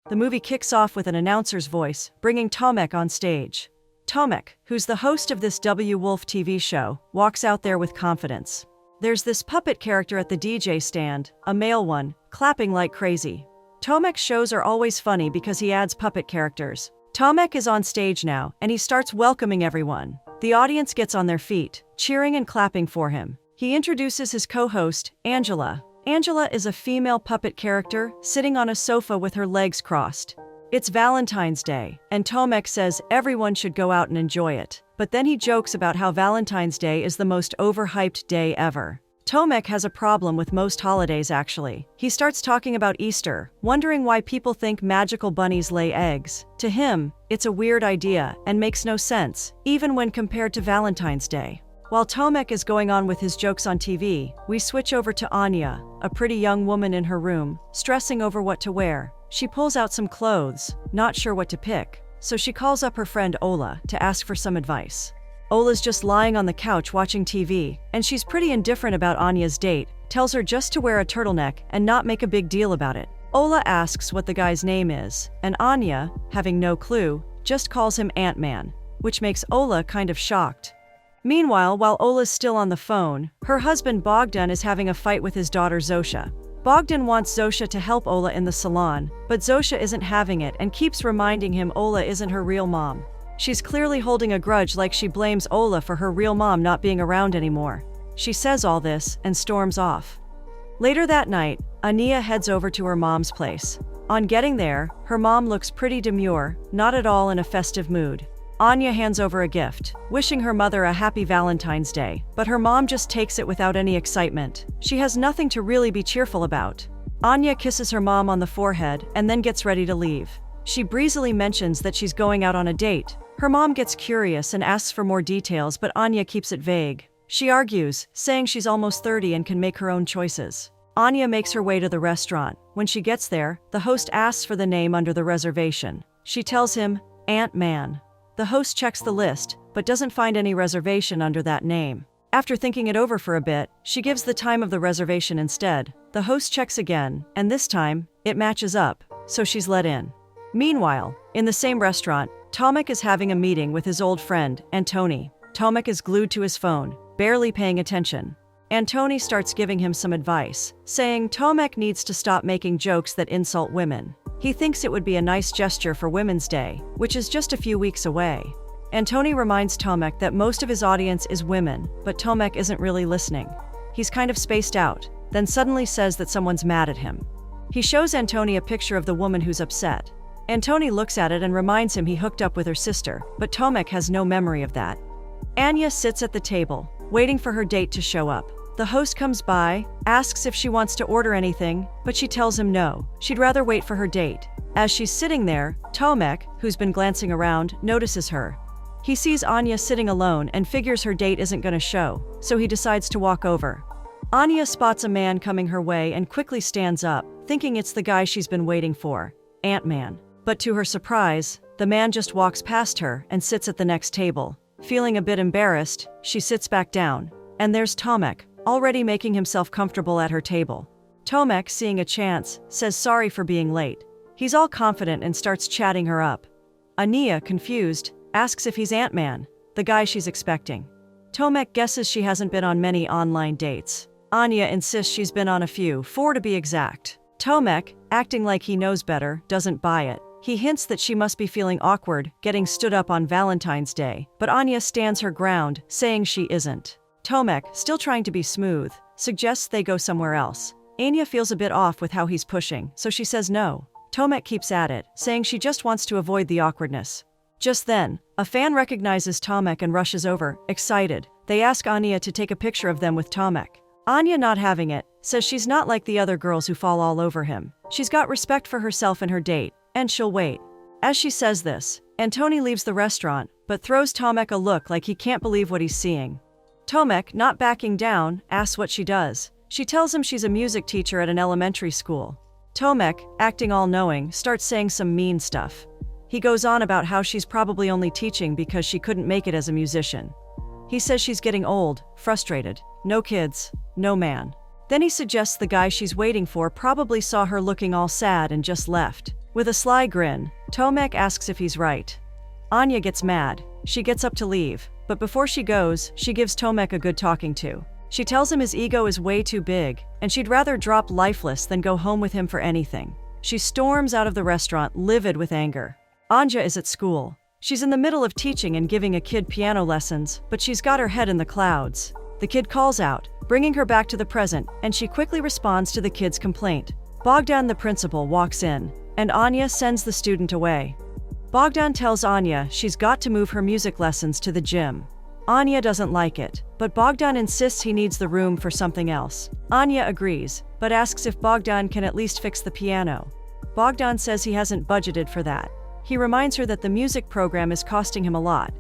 The movie kicks off with an announcer's voice, bringing Tomek on stage. Tomek, who's the host of this W. Wolf TV show, walks out there with confidence. There's this puppet character at the DJ stand, a male one, clapping like crazy. Tomek's shows are always funny because he adds puppet characters. Tomek is on stage now, and he starts welcoming everyone. The audience gets on their feet, cheering and clapping for him. He introduces his co-host, Angela. Angela is a female puppet character, sitting on a sofa with her legs crossed. It's Valentine's Day, and Tomek says everyone should go out and enjoy it. But then he jokes about how Valentine's Day is the most overhyped day ever. Tomek has a problem with most holidays actually. He starts talking about Easter, wondering why people think magical bunnies lay eggs. To him, it's a weird idea and makes no sense, even when compared to Valentine's Day. While Tomek is going on with his jokes on TV, we switch over to Anya, a pretty young woman in her room, stressing over what to wear. She pulls out some clothes, not sure what to pick, so she calls up her friend Ola to ask for some advice. Ola's just lying on the couch watching TV, and she's pretty indifferent about Anya's date, tells her just to wear a turtleneck and not make a big deal about it. Ola asks what the guy's name is, and Anya, having no clue, just calls him Ant-Man, which makes Ola kind of shocked. Meanwhile, while Ola's still on the phone, her husband Bogdan is having a fight with his daughter Zosha. Bogdan wants Zosha to help Ola in the salon, but Zosha isn't having it and keeps reminding him Ola isn't her real mom. She's clearly holding a grudge, like she blames Ola for her real mom not being around anymore. She says all this and storms off. Later that night, Ania heads over to her mom's place. On getting there, her mom looks pretty demure, not at all in a festive mood. Anya hands over a gift, wishing her mother a happy Valentine's Day, but her mom just takes it without any excitement. She has nothing to really be cheerful about. Anya kisses her mom on the forehead and then gets ready to leave. She breezily mentions that she's going out on a date. Her mom gets curious and asks for more details, but Anya keeps it vague. She argues, saying she's almost 30 and can make her own choices. Anya makes her way to the restaurant. When she gets there, the host asks for the name under the reservation. She tells him, Ant-Man. The host checks the list, but doesn't find any reservation under that name. After thinking it over for a bit, she gives the time of the reservation instead. The host checks again, and this time, it matches up, so she's let in. Meanwhile, in the same restaurant, Tomek is having a meeting with his old friend, Antoni. Tomek is glued to his phone, barely paying attention. Antoni starts giving him some advice, saying Tomek needs to stop making jokes that insult women. He thinks it would be a nice gesture for Women's Day, which is just a few weeks away. Antoni reminds Tomek that most of his audience is women, but Tomek isn't really listening. He's kind of spaced out, then suddenly says that someone's mad at him. He shows Antoni a picture of the woman who's upset. Antoni looks at it and reminds him he hooked up with her sister, but Tomek has no memory of that. Anya sits at the table, waiting for her date to show up. The host comes by, asks if she wants to order anything, but she tells him no, she'd rather wait for her date. As she's sitting there, Tomek, who's been glancing around, notices her. He sees Anya sitting alone and figures her date isn't gonna show, so he decides to walk over. Anya spots a man coming her way and quickly stands up, thinking it's the guy she's been waiting for, Ant-Man. But to her surprise, the man just walks past her and sits at the next table. Feeling a bit embarrassed, she sits back down, and there's Tomek, already making himself comfortable at her table. Tomek, seeing a chance, says sorry for being late. He's all confident and starts chatting her up. Ania, confused, asks if he's Ant-Man, the guy she's expecting. Tomek guesses she hasn't been on many online dates. Anya insists she's been on a few, 4 to be exact. Tomek, acting like he knows better, doesn't buy it. He hints that she must be feeling awkward, getting stood up on Valentine's Day, but Anya stands her ground, saying she isn't. Tomek, still trying to be smooth, suggests they go somewhere else. Anya feels a bit off with how he's pushing, so she says no. Tomek keeps at it, saying she just wants to avoid the awkwardness. Just then, a fan recognizes Tomek and rushes over, excited. They ask Anya to take a picture of them with Tomek. Anya, not having it, says she's not like the other girls who fall all over him. She's got respect for herself and her date, and she'll wait. As she says this, Antoni leaves the restaurant, but throws Tomek a look like he can't believe what he's seeing. Tomek, not backing down, asks what she does. She tells him she's a music teacher at an elementary school. Tomek, acting all-knowing, starts saying some mean stuff. He goes on about how she's probably only teaching because she couldn't make it as a musician. He says she's getting old, frustrated, no kids, no man. Then he suggests the guy she's waiting for probably saw her looking all sad and just left, With a sly grin, Tomek asks if he's right. Anya gets mad. She gets up to leave, but before she goes, she gives Tomek a good talking to. She tells him his ego is way too big, and she'd rather drop lifeless than go home with him for anything. She storms out of the restaurant, livid with anger. Anja is at school. She's in the middle of teaching and giving a kid piano lessons, but she's got her head in the clouds. The kid calls out, bringing her back to the present, and she quickly responds to the kid's complaint. Bogdan, the principal, walks in, and Anya sends the student away. Bogdan tells Anya she's got to move her music lessons to the gym. Anya doesn't like it, but Bogdan insists he needs the room for something else. Anya agrees, but asks if Bogdan can at least fix the piano. Bogdan says he hasn't budgeted for that. He reminds her that the music program is costing him a lot.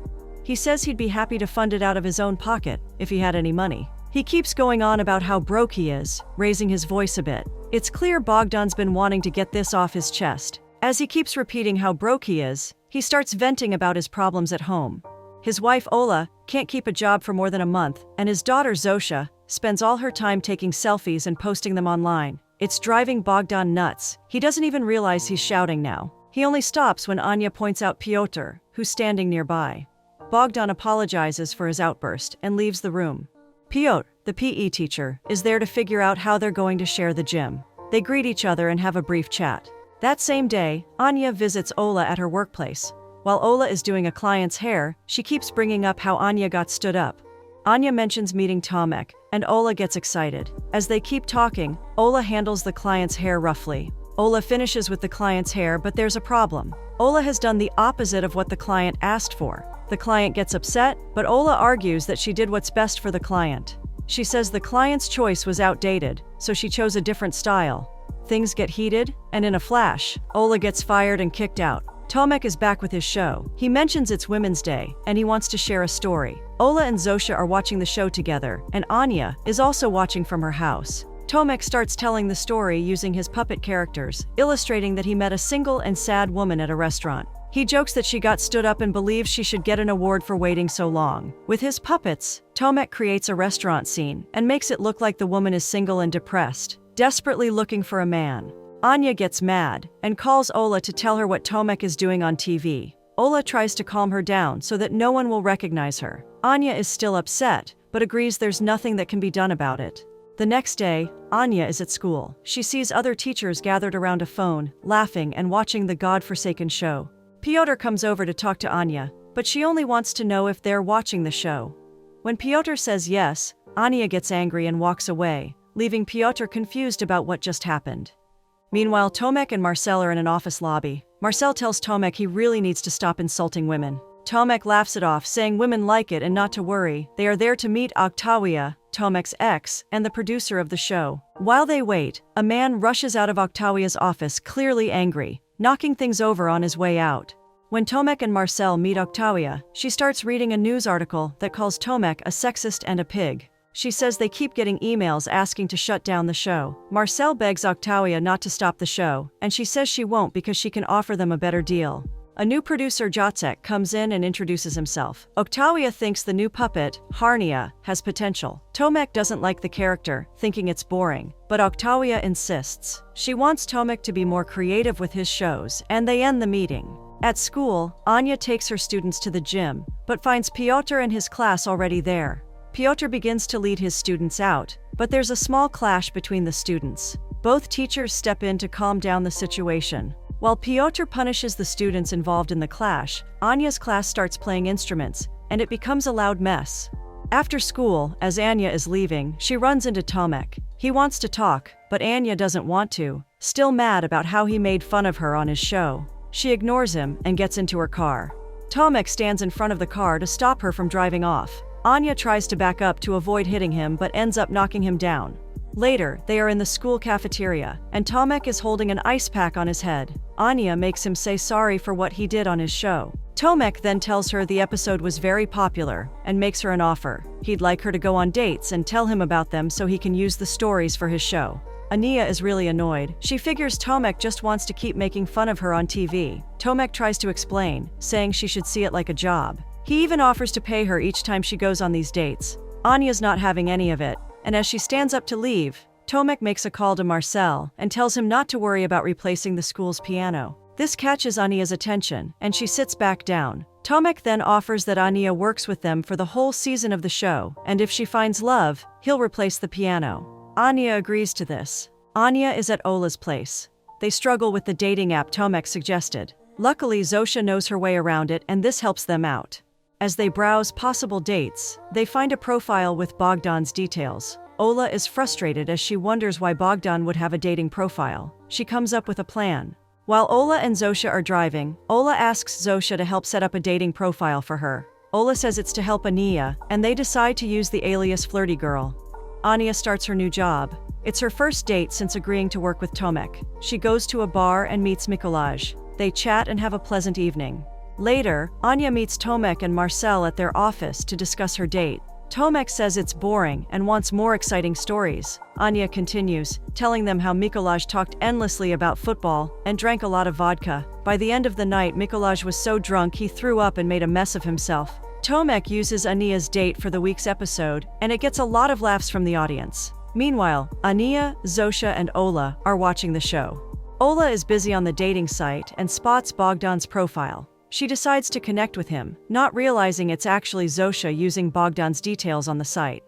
He says he'd be happy to fund it out of his own pocket, if he had any money. He keeps going on about how broke he is, raising his voice a bit. It's clear Bogdan's been wanting to get this off his chest. As he keeps repeating how broke he is, he starts venting about his problems at home. His wife Ola can't keep a job for more than a month, and his daughter Zosha spends all her time taking selfies and posting them online. It's driving Bogdan nuts. He doesn't even realize he's shouting now. He only stops when Anya points out Pyotr, who's standing nearby. Bogdan apologizes for his outburst and leaves the room. Pyotr, the PE teacher, is there to figure out how they're going to share the gym. They greet each other and have a brief chat. That same day, Anya visits Ola at her workplace. While Ola is doing a client's hair, she keeps bringing up how Anya got stood up. Anya mentions meeting Tomek, and Ola gets excited. As they keep talking, Ola handles the client's hair roughly. Ola finishes with the client's hair, but there's a problem. Ola has done the opposite of what the client asked for. The client gets upset, but Ola argues that she did what's best for the client. She says the client's choice was outdated, so she chose a different style. Things get heated, and in a flash, Ola gets fired and kicked out. Tomek is back with his show. He mentions it's Women's Day, and he wants to share a story. Ola and Zosha are watching the show together, and Anya is also watching from her house. Tomek starts telling the story using his puppet characters, illustrating that he met a single and sad woman at a restaurant. He jokes that she got stood up and believes she should get an award for waiting so long. With his puppets, Tomek creates a restaurant scene and makes it look like the woman is single and depressed, desperately looking for a man. Anya gets mad and calls Ola to tell her what Tomek is doing on TV. Ola tries to calm her down so that no one will recognize her. Anya is still upset, but agrees there's nothing that can be done about it. The next day, Anya is at school. She sees other teachers gathered around a phone, laughing and watching the God-forsaken show. Pyotr comes over to talk to Anya, but she only wants to know if they're watching the show. When Pyotr says yes, Anya gets angry and walks away, leaving Pyotr confused about what just happened. Meanwhile, Tomek and Marcel are in an office lobby. Marcel tells Tomek he really needs to stop insulting women. Tomek laughs it off, saying women like it and not to worry. They are there to meet Octavia, Tomek's ex, and the producer of the show. While they wait, a man rushes out of Octavia's office clearly angry, knocking things over on his way out. When Tomek and Marcel meet Octavia, she starts reading a news article that calls Tomek a sexist and a pig. She says they keep getting emails asking to shut down the show. Marcel begs Octavia not to stop the show, and she says she won't because she can offer them a better deal. A new producer, Jacek, comes in and introduces himself. Octavia thinks the new puppet, Harnia, has potential. Tomek doesn't like the character, thinking it's boring, but Octavia insists. She wants Tomek to be more creative with his shows, and they end the meeting. At school, Anya takes her students to the gym, but finds Pyotr and his class already there. Pyotr begins to lead his students out, but there's a small clash between the students. Both teachers step in to calm down the situation. While Pyotr punishes the students involved in the clash, Anya's class starts playing instruments, and it becomes a loud mess. After school, as Anya is leaving, she runs into Tomek. He wants to talk, but Anya doesn't want to, still mad about how he made fun of her on his show. She ignores him and gets into her car. Tomek stands in front of the car to stop her from driving off. Anya tries to back up to avoid hitting him but ends up knocking him down. Later, they are in the school cafeteria, and Tomek is holding an ice pack on his head. Anya makes him say sorry for what he did on his show. Tomek then tells her the episode was very popular and makes her an offer. He'd like her to go on dates and tell him about them so he can use the stories for his show. Anya is really annoyed. She figures Tomek just wants to keep making fun of her on TV. Tomek tries to explain, saying she should see it like a job. He even offers to pay her each time she goes on these dates. Anya's not having any of it, and as she stands up to leave, Tomek makes a call to Marcel and tells him not to worry about replacing the school's piano. This catches Anya's attention, and she sits back down. Tomek then offers that Anya works with them for the whole season of the show, and if she finds love, he'll replace the piano. Anya agrees to this. Anya is at Ola's place. They struggle with the dating app Tomek suggested. Luckily, Zosha knows her way around it, and this helps them out. As they browse possible dates, they find a profile with Bogdan's details. Ola is frustrated as she wonders why Bogdan would have a dating profile. She comes up with a plan. While Ola and Zosha are driving, Ola asks Zosha to help set up a dating profile for her. Ola says it's to help Anya, and they decide to use the alias Flirty Girl. Anya starts her new job. It's her first date since agreeing to work with Tomek. She goes to a bar and meets Mikolaj. They chat and have a pleasant evening. Later, Anya meets Tomek and Marcel at their office to discuss her date. Tomek says it's boring and wants more exciting stories. Anya continues, telling them how Mikolaj talked endlessly about football and drank a lot of vodka. By the end of the night, Mikolaj was so drunk he threw up and made a mess of himself. Tomek uses Anya's date for the week's episode, and it gets a lot of laughs from the audience. Meanwhile, Anya, Zosha, and Ola are watching the show. Ola is busy on the dating site and spots Bogdan's profile. She decides to connect with him, not realizing it's actually Zosha using Bogdan's details on the site.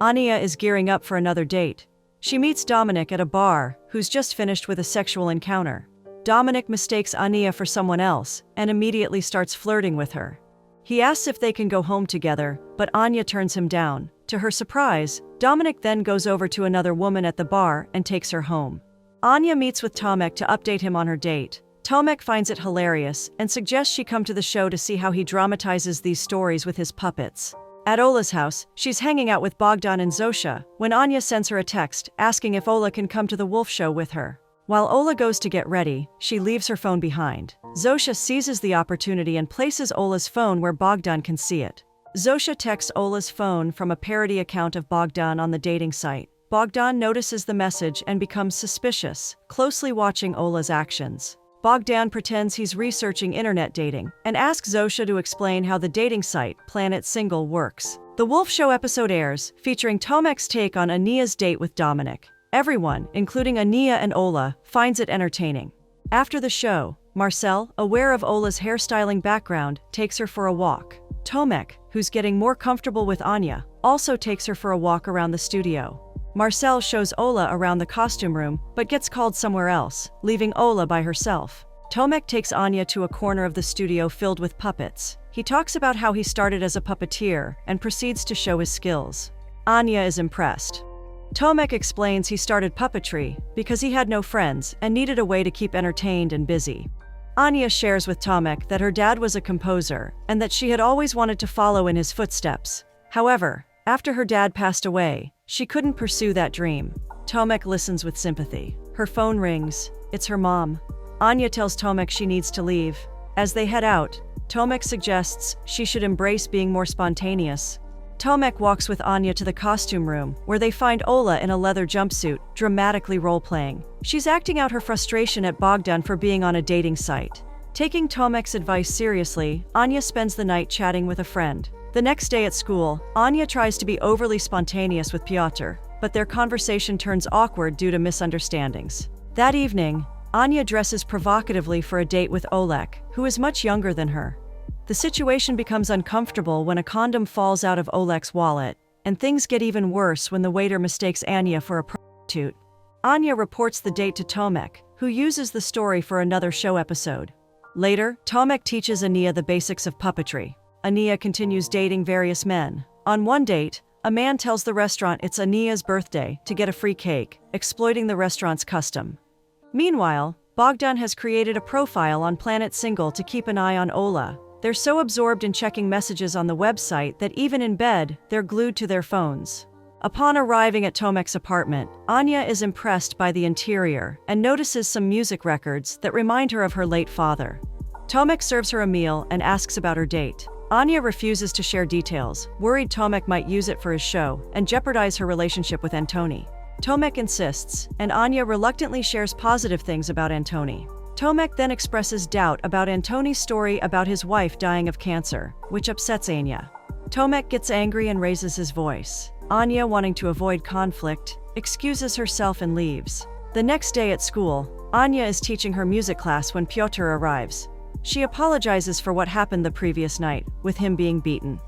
Anya is gearing up for another date. She meets Dominic at a bar, who's just finished with a sexual encounter. Dominic mistakes Anya for someone else and immediately starts flirting with her. He asks if they can go home together, but Anya turns him down. To her surprise, Dominic then goes over to another woman at the bar and takes her home. Anya meets with Tomek to update him on her date. Tomek finds it hilarious and suggests she come to the show to see how he dramatizes these stories with his puppets. At Ola's house, she's hanging out with Bogdan and Zosha when Anya sends her a text asking if Ola can come to the Wolf Show with her. While Ola goes to get ready, she leaves her phone behind. Zosha seizes the opportunity and places Ola's phone where Bogdan can see it. Zosha texts Ola's phone from a parody account of Bogdan on the dating site. Bogdan notices the message and becomes suspicious, closely watching Ola's actions. Bogdan pretends he's researching internet dating and asks Zosha to explain how the dating site, Planet Single, works. The Wolf Show episode airs, featuring Tomek's take on Anya's date with Dominic. Everyone, including Anya and Ola, finds it entertaining. After the show, Marcel, aware of Ola's hairstyling background, takes her for a walk. Tomek, who's getting more comfortable with Anya, also takes her for a walk around the studio. Marcel shows Ola around the costume room, but gets called somewhere else, leaving Ola by herself. Tomek takes Anya to a corner of the studio filled with puppets. He talks about how he started as a puppeteer and proceeds to show his skills. Anya is impressed. Tomek explains he started puppetry because he had no friends and needed a way to keep entertained and busy. Anya shares with Tomek that her dad was a composer and that she had always wanted to follow in his footsteps. However, after her dad passed away, she couldn't pursue that dream. Tomek listens with sympathy. Her phone rings. It's her mom. Anya tells Tomek she needs to leave. As they head out, Tomek suggests she should embrace being more spontaneous. Tomek walks with Anya to the costume room, where they find Ola in a leather jumpsuit, dramatically role-playing. She's acting out her frustration at Bogdan for being on a dating site. Taking Tomek's advice seriously, Anya spends the night chatting with a friend. The next day at school, Anya tries to be overly spontaneous with Pyotr, but their conversation turns awkward due to misunderstandings. That evening, Anya dresses provocatively for a date with Oleg, who is much younger than her. The situation becomes uncomfortable when a condom falls out of Oleg's wallet, and things get even worse when the waiter mistakes Anya for a prostitute. Anya reports the date to Tomek, who uses the story for another show episode. Later, Tomek teaches Anya the basics of puppetry. Anya continues dating various men. On one date, a man tells the restaurant it's Anya's birthday to get a free cake, exploiting the restaurant's custom. Meanwhile, Bogdan has created a profile on Planet Single to keep an eye on Ola. They're so absorbed in checking messages on the website that even in bed, they're glued to their phones. Upon arriving at Tomek's apartment, Anya is impressed by the interior and notices some music records that remind her of her late father. Tomek serves her a meal and asks about her date. Anya refuses to share details, worried Tomek might use it for his show and jeopardize her relationship with Antoni. Tomek insists, and Anya reluctantly shares positive things about Antoni. Tomek then expresses doubt about Antoni's story about his wife dying of cancer, which upsets Anya. Tomek gets angry and raises his voice. Anya, wanting to avoid conflict, excuses herself and leaves. The next day at school, Anya is teaching her music class when Pyotr arrives. She apologizes for what happened the previous night, with him being beaten.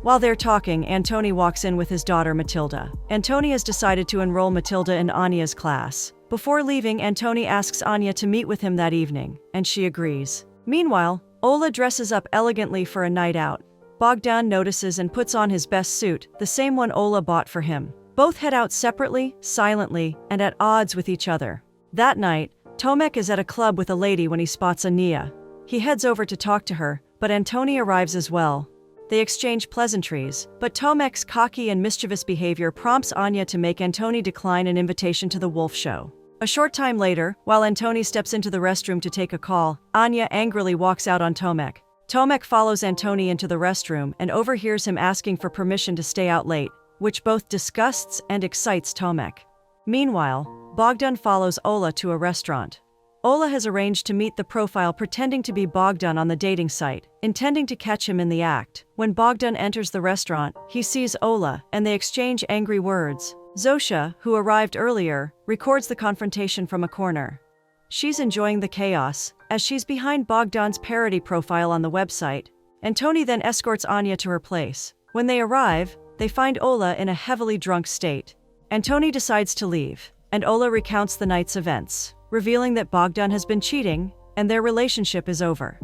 While they're talking, Antoni walks in with his daughter Matilda. Antoni has decided to enroll Matilda in Anya's class. Before leaving, Antoni asks Anya to meet with him that evening, and she agrees. Meanwhile, Ola dresses up elegantly for a night out. Bogdan notices and puts on his best suit, the same one Ola bought for him. Both head out separately, silently, and at odds with each other. That night, Tomek is at a club with a lady when he spots Anya. He heads over to talk to her, but Antoni arrives as well. They exchange pleasantries, but Tomek's cocky and mischievous behavior prompts Anya to make Antoni decline an invitation to the wolf show. A short time later, while Antoni steps into the restroom to take a call, Anya angrily walks out on Tomek. Tomek follows Antoni into the restroom and overhears him asking for permission to stay out late, which both disgusts and excites Tomek. Meanwhile, Bogdan follows Ola to a restaurant. Ola has arranged to meet the profile pretending to be Bogdan on the dating site, intending to catch him in the act. When Bogdan enters the restaurant, he sees Ola, and they exchange angry words. Zosha, who arrived earlier, records the confrontation from a corner. She's enjoying the chaos, as she's behind Bogdan's parody profile on the website. Antoni then escorts Anya to her place. When they arrive, they find Ola in a heavily drunk state. Antoni decides to leave, and Ola recounts the night's events, revealing that Bogdan has been cheating, and their relationship is over.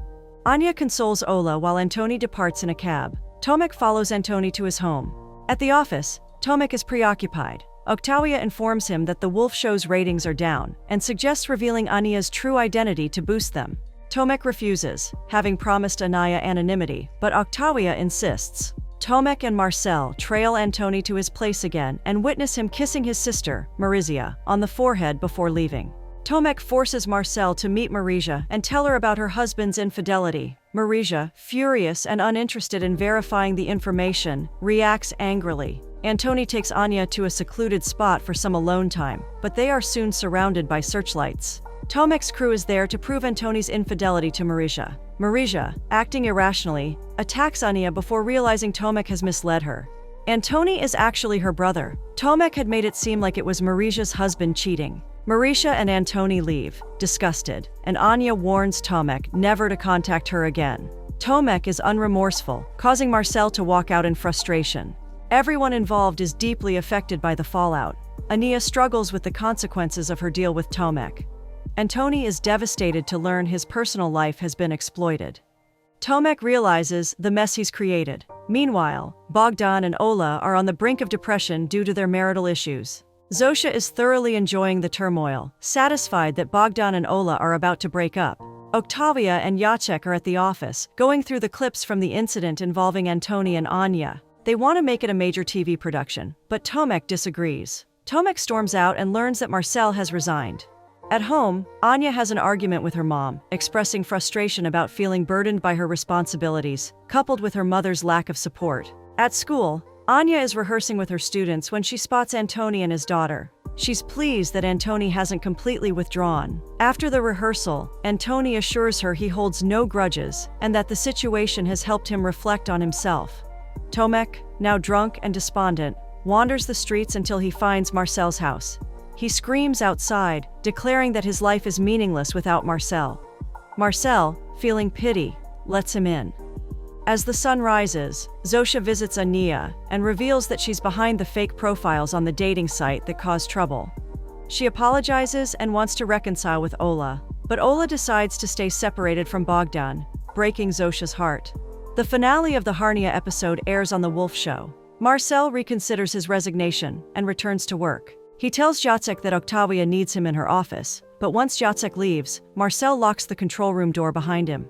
Anya consoles Ola while Antoni departs in a cab. Tomek follows Antoni to his home. At the office, Tomek is preoccupied. Octavia informs him that the wolf show's ratings are down, and suggests revealing Anya's true identity to boost them. Tomek refuses, having promised Anaya anonymity, but Octavia insists. Tomek and Marcel trail Antoni to his place again and witness him kissing his sister, Marizia, on the forehead before leaving. Tomek forces Marcel to meet Marizia and tell her about her husband's infidelity. Marizia, furious and uninterested in verifying the information, reacts angrily. Antoni takes Anya to a secluded spot for some alone time, but they are soon surrounded by searchlights. Tomek's crew is there to prove Antoni's infidelity to Marizia. Marizia, acting irrationally, attacks Anya before realizing Tomek has misled her. Antoni is actually her brother. Tomek had made it seem like it was Marizia's husband cheating. Marizia and Antoni leave, disgusted, and Anya warns Tomek never to contact her again. Tomek is unremorseful, causing Marcel to walk out in frustration. Everyone involved is deeply affected by the fallout. Anya struggles with the consequences of her deal with Tomek. Antoni is devastated to learn his personal life has been exploited. Tomek realizes the mess he's created. Meanwhile, Bogdan and Ola are on the brink of depression due to their marital issues. Zosha is thoroughly enjoying the turmoil, satisfied that Bogdan and Ola are about to break up. Octavia and Jacek are at the office, going through the clips from the incident involving Antoni and Anya. They want to make it a major TV production, but Tomek disagrees. Tomek storms out and learns that Marcel has resigned. At home, Anya has an argument with her mom, expressing frustration about feeling burdened by her responsibilities, coupled with her mother's lack of support. At school, Anya is rehearsing with her students when she spots Antoni and his daughter. She's pleased that Antoni hasn't completely withdrawn. After the rehearsal, Antoni assures her he holds no grudges and that the situation has helped him reflect on himself. Tomek, now drunk and despondent, wanders the streets until he finds Marcel's house. He screams outside, declaring that his life is meaningless without Marcel. Marcel, feeling pity, lets him in. As the sun rises, Zosha visits Anya and reveals that she's behind the fake profiles on the dating site that caused trouble. She apologizes and wants to reconcile with Ola, but Ola decides to stay separated from Bogdan, breaking Zosha's heart. The finale of the Harnia episode airs on the Wolf Show. Marcel reconsiders his resignation and returns to work. He tells Jacek that Octavia needs him in her office, but once Jacek leaves, Marcel locks the control room door behind him.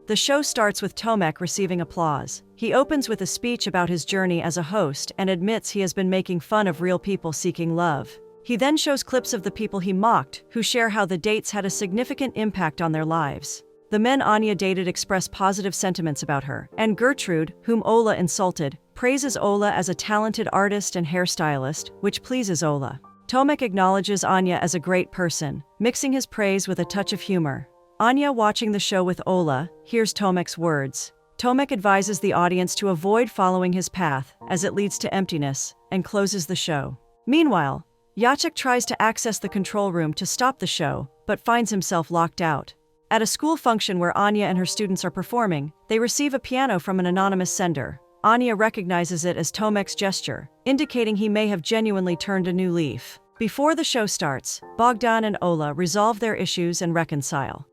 The show starts with Tomek receiving applause. He opens with a speech about his journey as a host and admits he has been making fun of real people seeking love. He then shows clips of the people he mocked, who share how the dates had a significant impact on their lives. The men Anya dated express positive sentiments about her, and Gertrude, whom Ola insulted, praises Ola as a talented artist and hairstylist, which pleases Ola. Tomek acknowledges Anya as a great person, mixing his praise with a touch of humor. Anya, watching the show with Ola, hears Tomek's words. Tomek advises the audience to avoid following his path, as it leads to emptiness, and closes the show. Meanwhile, Jacek tries to access the control room to stop the show, but finds himself locked out. At a school function where Anya and her students are performing, they receive a piano from an anonymous sender. Anya recognizes it as Tomek's gesture, indicating he may have genuinely turned a new leaf. Before the show starts, Bogdan and Ola resolve their issues and reconcile.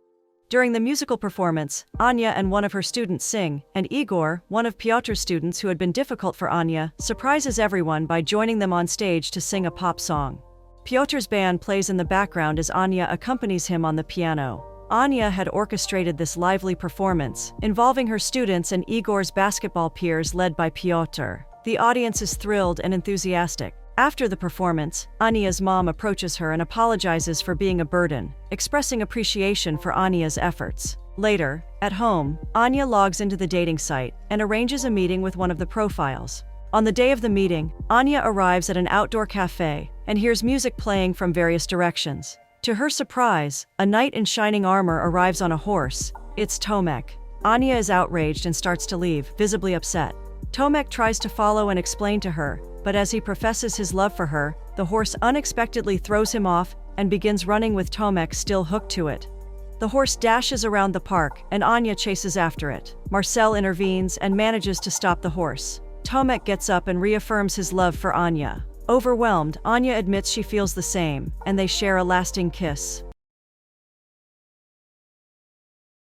During the musical performance, Anya and one of her students sing, and Igor, one of Piotr's students who had been difficult for Anya, surprises everyone by joining them on stage to sing a pop song. Piotr's band plays in the background as Anya accompanies him on the piano. Anya had orchestrated this lively performance, involving her students and Igor's basketball peers led by Piotr. The audience is thrilled and enthusiastic. After the performance, Anya's mom approaches her and apologizes for being a burden, expressing appreciation for Anya's efforts. Later, at home, Anya logs into the dating site and arranges a meeting with one of the profiles. On the day of the meeting, Anya arrives at an outdoor cafe and hears music playing from various directions. To her surprise, a knight in shining armor arrives on a horse. It's Tomek. Anya is outraged and starts to leave, visibly upset. Tomek tries to follow and explain to her, but as he professes his love for her, the horse unexpectedly throws him off and begins running with Tomek still hooked to it. The horse dashes around the park and Anya chases after it. Marcel intervenes and manages to stop the horse. Tomek gets up and reaffirms his love for Anya. Overwhelmed, Anya admits she feels the same, and they share a lasting kiss.